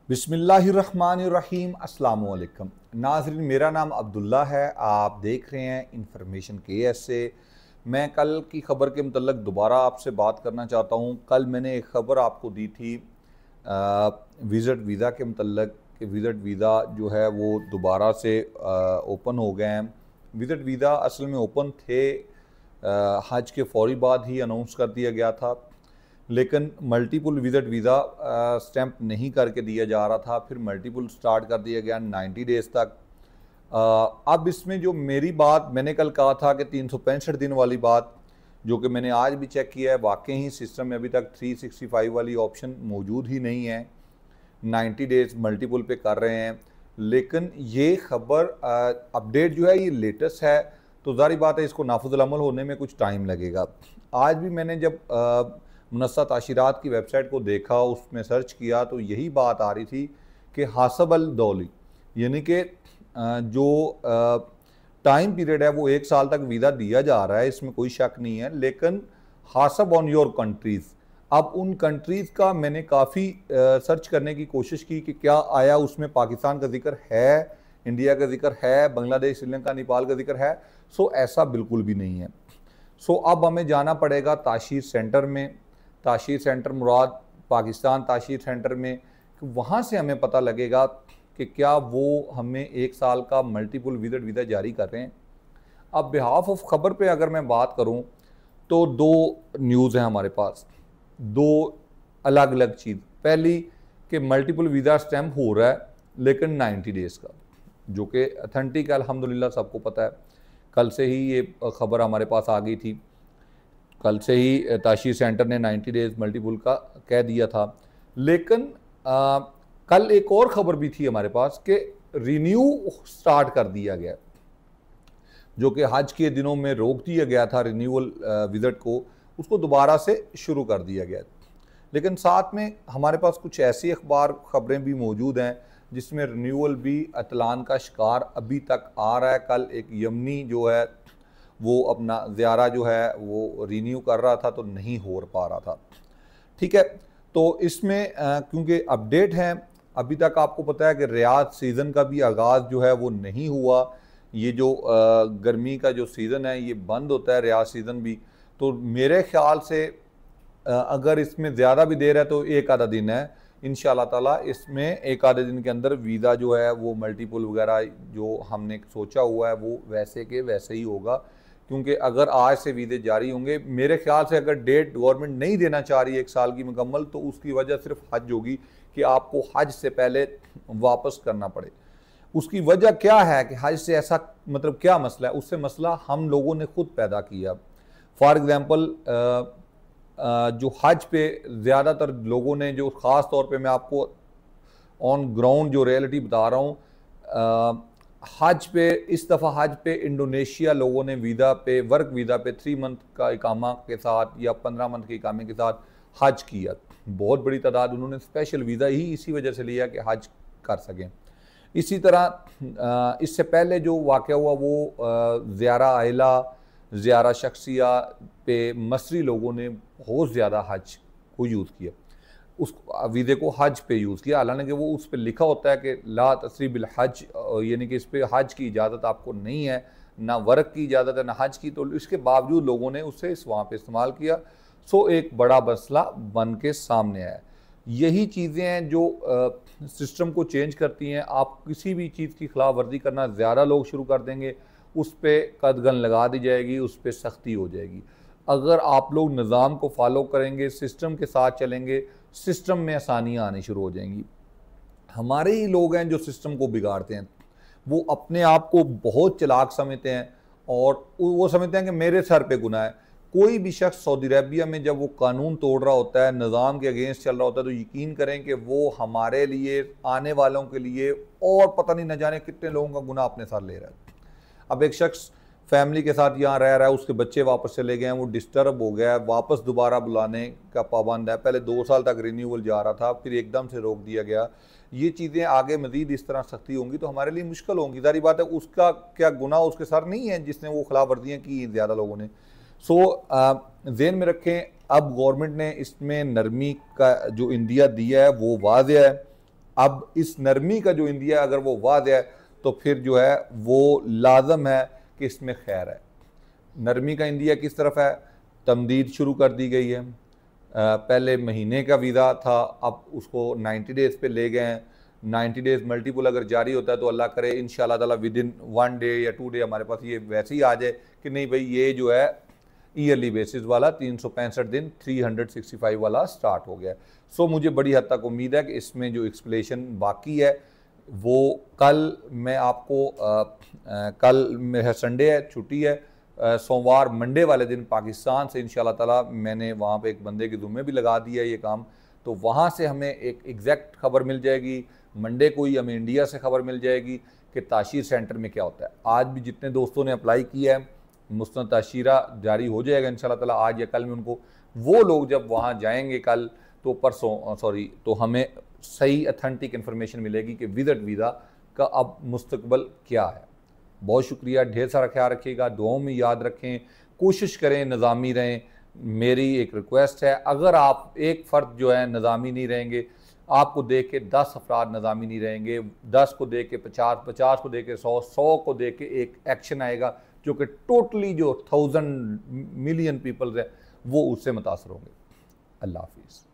बिस्मिल्लाहिर्रहमानिर्रहीम अस्सलाम वालेकुम नाज़रीन, मेरा नाम अब्दुल्ला है। आप देख रहे हैं इंफॉर्मेशन KS से। मैं कल की ख़बर के मतलब दोबारा आपसे बात करना चाहता हूँ। कल मैंने एक ख़बर आपको दी थी विज़िट वीज़ा के मतलब कि विज़िट वीज़ा जो है वो दोबारा से ओपन हो गए हैं। विज़िट वीज़ा असल में ओपन थे, हज के फ़ौरी बाद ही अनाउंस कर दिया गया था, लेकिन मल्टीपल विज़िट वीज़ा स्टैंप नहीं करके दिया जा रहा था। फिर मल्टीपल स्टार्ट कर दिया गया 90 डेज़ तक। अब इसमें जो मेरी बात मैंने कल कहा था कि 365 दिन वाली बात, जो कि मैंने आज भी चेक किया है, वाकई ही सिस्टम में अभी तक 365 वाली ऑप्शन मौजूद ही नहीं है। 90 डेज़ मल्टीपल पे कर रहे हैं, लेकिन ये ख़बर अपडेट जो है ये लेटेस्ट है, तो ज़ाहिर बात है इसको नाफुज़ुल अमल होने में कुछ टाइम लगेगा। आज भी मैंने जब मुनस्सा ताशीरात की वेबसाइट को देखा, उसमें सर्च किया, तो यही बात आ रही थी कि हासब अल दौली, यानी कि जो टाइम पीरियड है वो 1 साल तक वीज़ा दिया जा रहा है, इसमें कोई शक नहीं है, लेकिन हासब ऑन योर कंट्रीज़। अब उन कंट्रीज़ का मैंने काफ़ी सर्च करने की कोशिश की कि क्या आया उसमें पाकिस्तान का जिक्र है, इंडिया का जिक्र है, बांग्लादेश, श्रीलंका, नेपाल का जिक्र है। सो ऐसा बिल्कुल भी नहीं है। सो अब हमें जाना पड़ेगा ताशीर सेंटर में। ताशीर सेंटर मुराद पाकिस्तान ताशीर सेंटर में, वहाँ से हमें पता लगेगा कि क्या वो हमें 1 साल का मल्टीपल विजिट वीज़ा जारी कर रहे हैं। अब बिहाफ ऑफ ख़बर पे अगर मैं बात करूँ तो दो न्यूज़ हैं हमारे पास, दो अलग अलग चीज़। पहली कि मल्टीपल वीज़ा स्टैम्प हो रहा है लेकिन 90 डेज़ का, जो कि अथेंटिक है, अल्हम्दुलिल्लाह सबको पता है। कल से ही ये ख़बर हमारे पास आ गई थी, कल से ही ताशीर सेंटर ने 90 डेज़ मल्टीपल का कह दिया था। लेकिन कल एक और ख़बर भी थी हमारे पास कि रिन्यू स्टार्ट कर दिया गया, जो कि हज के दिनों में रोक दिया गया था रिन्यूअल विज़िट को, उसको दोबारा से शुरू कर दिया गया। लेकिन साथ में हमारे पास कुछ ऐसी अखबार ख़बरें भी मौजूद हैं जिसमें रिन्यूअल भी अतलान का शिकार अभी तक आ रहा है। कल एक यमनी जो है वो अपना ज़ियारा जो है वो रिन्यू कर रहा था तो नहीं हो पा रहा था। ठीक है, तो इसमें क्योंकि अपडेट है, अभी तक आपको पता है कि रियाद सीज़न का भी आगाज़ जो है वो नहीं हुआ। ये जो गर्मी का जो सीज़न है ये बंद होता है, रियाद सीज़न भी। तो मेरे ख्याल से अगर इसमें ज़्यादा भी देर है तो एक आधा दिन है, इंशाअल्लाह ताला इसमें एक आधे दिन के अंदर वीज़ा जो है वो मल्टीपल वगैरह जो हमने सोचा हुआ है वो वैसे के वैसे ही होगा। क्योंकि अगर आज से वीज़े जारी होंगे, मेरे ख्याल से अगर डेट गवर्नमेंट नहीं देना चाह रही 1 साल की मुकम्मल, तो उसकी वजह सिर्फ हज होगी कि आपको हज से पहले वापस करना पड़े। उसकी वजह क्या है कि हज से ऐसा मतलब क्या मसला है, उससे मसला हम लोगों ने खुद पैदा किया। फॉर एग्ज़ाम्पल जो हज पे ज़्यादातर लोगों ने, जो ख़ास तौर पे मैं आपको ऑन ग्राउंड जो रियलिटी बता रहा हूँ, हज पे इस दफ़ा हज पे इंडोनेशिया लोगों ने वीज़ा पे, वर्क वीज़ा पे 3 मंथ का इकामा के साथ या 15 मंथ के इकामे के साथ हज किया। बहुत बड़ी तादाद उन्होंने स्पेशल वीज़ा ही इसी वजह से लिया कि हज कर सकें। इसी तरह इससे पहले जो वाक़या हुआ वो ज़ियारा आइला, ज़ियारा शख्सिया पे मसरी लोगों ने बहुत ज़्यादा हज को यूज़ किया, उस वीज़े को हज पे यूज़ किया। हालांकि वो उस पर लिखा होता है कि ला तस्री बिल हज, यानी कि इस पर हज की इजाज़त आपको नहीं है, ना वर्क की इजाज़त है ना हज की, तो इसके बावजूद लोगों ने उसे इस वहाँ पे इस्तेमाल किया। सो एक बड़ा मसला बन के सामने आया। यही चीज़ें हैं जो सिस्टम को चेंज करती हैं। आप किसी भी चीज़ की खिलाफ वर्जी करना ज़्यादा लोग शुरू कर देंगे, उस पर कदगन लगा दी जाएगी, उस पर सख्ती हो जाएगी। अगर आप लोग निज़ाम को फॉलो करेंगे, सिस्टम के साथ चलेंगे, सिस्टम में आसानियाँ आनी शुरू हो जाएंगी। हमारे ही लोग हैं जो सिस्टम को बिगाड़ते हैं। वो अपने आप को बहुत चालाक समझते हैं और वो समझते हैं कि मेरे सर पे गुनाह है। कोई भी शख्स सऊदी अरबिया में जब वो कानून तोड़ रहा होता है, निज़ाम के अगेंस्ट चल रहा होता है, तो यकीन करें कि वो हमारे लिए, आने वालों के लिए और पता नहीं न जाने कितने लोगों का गुनाह अपने सर ले रहा है। अब एक शख्स फैमिली के साथ यहाँ रह रहा है, उसके बच्चे वापस चले गए हैं, वो डिस्टर्ब हो गया है, वापस दोबारा बुलाने का पाबंद है। पहले 2 साल तक रिन्यूअल जा रहा था, फिर एकदम से रोक दिया गया। ये चीज़ें आगे मज़ीद इस तरह सख्ती होंगी तो हमारे लिए मुश्किल होंगी। ज़ाहिर बात है उसका क्या गुनाह उसके सर नहीं है जिसने वो खिलाफ वर्जियाँ की ज़्यादा लोगों ने। सो ज़हन में रखें, अब गवर्नमेंट ने इसमें नरमी का जो इंदिया दिया है वो वाज़ेह है। अब इस नरमी का जो इंदिया अगर वो वाद है तो फिर जो है वो लाजम है कि इसमें खैर है। नरमी का इंदिया किस तरफ है? तमदीद शुरू कर दी गई है। पहले महीने का वीज़ा था, अब उसको 90 डेज़ पे ले गए हैं। 90 डेज़ मल्टीपल अगर जारी होता है तो अल्लाह करे इंशाल्लाह ताला विद इन 1 डे या 2 डे हमारे पास ये वैसे ही आ जाए कि नहीं भाई ये जो है ईयरली बेसिस वाला 365 दिन 365 वाला स्टार्ट हो गया। सो मुझे बड़ी हद तक उम्मीद है कि इसमें जो एक्सप्लेनेशन बाकी है वो कल मैं आपको कल मेरा संडे है, छुट्टी है, सोमवार मंडे वाले दिन पाकिस्तान से इंशाल्लाह ताला मैंने वहाँ पे एक बंदे के ज़ुम्मे भी लगा दिया ये काम, तो वहाँ से हमें एक एग्जैक्ट खबर मिल जाएगी। मंडे को ही हमें इंडिया से खबर मिल जाएगी कि ताशीर सेंटर में क्या होता है। आज भी जितने दोस्तों ने अप्लाई किया है मुस्तंद ताशीरा जारी हो जाएगा इंशाल्लाह ताला आज या कल में उनको। वो लोग जब वहाँ जाएंगे कल तो तो हमें सही अथेंटिक इन्फॉर्मेशन मिलेगी कि विजिट वीज़ा का अब मुस्तकबल क्या है। बहुत शुक्रिया, ढेर सारा ख्याल रखिएगा, दुआओं में याद रखें, कोशिश करें निज़ामी रहें। मेरी एक रिक्वेस्ट है, अगर आप एक फ़र्द जो है निज़ामी नहीं रहेंगे, आपको देख के 10 अफराद निज़ामी नहीं रहेंगे, 10 को देख के 50, 50 को देख के 100, 100 को देख के एक एक्शन आएगा जो कि टोटली जो 1000 मिलियन पीपल्स है वो उससे मुतासर होंगे। अल्लाह हाफिज़।